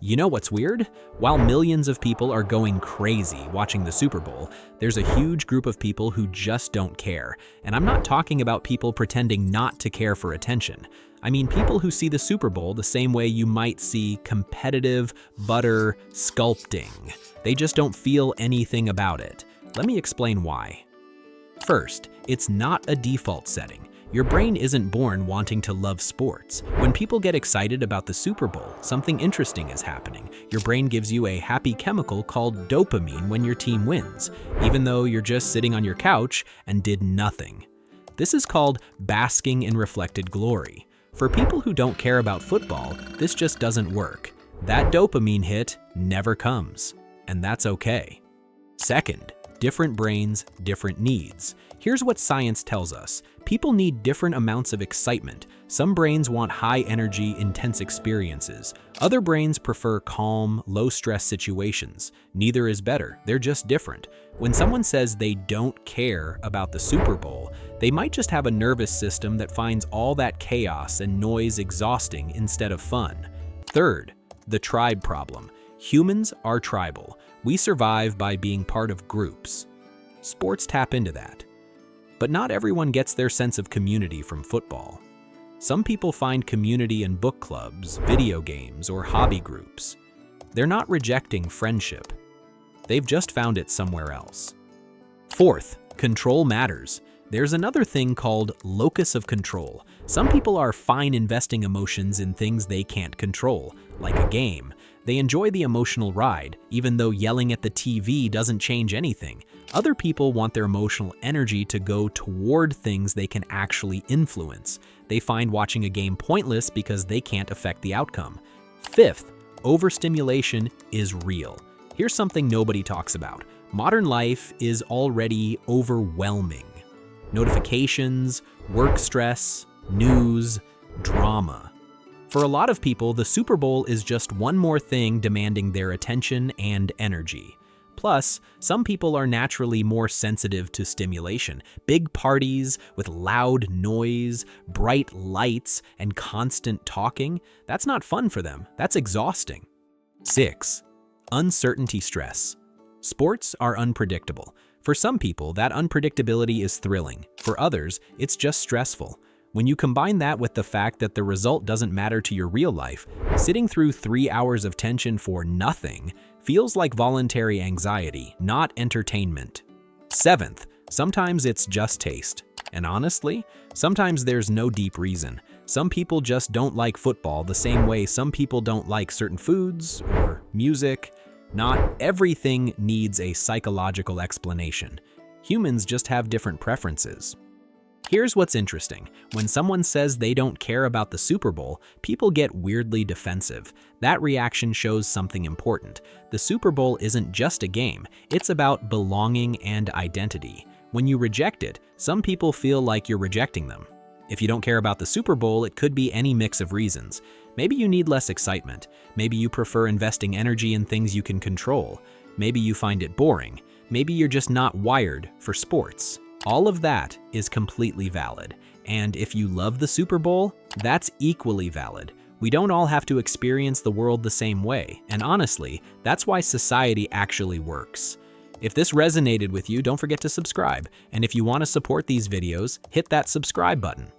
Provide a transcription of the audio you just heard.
You know what's weird? While millions of people are going crazy watching the Super Bowl, there's a huge group of people who just don't care. And I'm not talking about people pretending not to care for attention. I mean people who see the Super Bowl the same way you might see competitive butter sculpting. They just don't feel anything about it. Let me explain why. First, it's not a default setting. Your brain isn't born wanting to love sports. When people get excited about the Super Bowl, something interesting is happening. Your brain gives you a happy chemical called dopamine when your team wins, even though you're just sitting on your couch and did nothing. This is called basking in reflected glory. For people who don't care about football, this just doesn't work. That dopamine hit never comes, and that's okay. Second, different brains, different needs. Here's what science tells us. People need different amounts of excitement. Some brains want high-energy, intense experiences. Other brains prefer calm, low-stress situations. Neither is better, they're just different. When someone says they don't care about the Super Bowl, they might just have a nervous system that finds all that chaos and noise exhausting instead of fun. Third, the tribe problem. Humans are tribal. We survive by being part of groups. Sports tap into that. But not everyone gets their sense of community from football. Some people find community in book clubs, video games, or hobby groups. They're not rejecting friendship. They've just found it somewhere else. Fourth, control matters. There's another thing called locus of control. Some people are fine investing emotions in things they can't control, like a game. They enjoy the emotional ride, even though yelling at the TV doesn't change anything. Other people want their emotional energy to go toward things they can actually influence. They find watching a game pointless because they can't affect the outcome. Fifth, overstimulation is real. Here's something nobody talks about. Modern life is already overwhelming. Notifications, work stress, news, drama. For a lot of people, the Super Bowl is just one more thing demanding their attention and energy. Plus, some people are naturally more sensitive to stimulation. Big parties with loud noise, bright lights, and constant talking, that's not fun for them. That's exhausting. 6. Uncertainty stress. Sports are unpredictable. For some people, that unpredictability is thrilling. For others, it's just stressful. When you combine that with the fact that the result doesn't matter to your real life, sitting through 3 hours of tension for nothing feels like voluntary anxiety, not entertainment. 7th, sometimes it's just taste. And honestly, sometimes there's no deep reason. Some people just don't like football the same way some people don't like certain foods or music. Not everything needs a psychological explanation. Humans just have different preferences. Here's what's interesting. When someone says they don't care about the Super Bowl, people get weirdly defensive. That reaction shows something important. The Super Bowl isn't just a game, it's about belonging and identity. When you reject it, some people feel like you're rejecting them. If you don't care about the Super Bowl, it could be any mix of reasons. Maybe you need less excitement. Maybe you prefer investing energy in things you can control. Maybe you find it boring. Maybe you're just not wired for sports. All of that is completely valid. And if you love the Super Bowl, that's equally valid. We don't all have to experience the world the same way. And honestly, that's why society actually works. If this resonated with you, don't forget to subscribe. And if you want to support these videos, hit that subscribe button.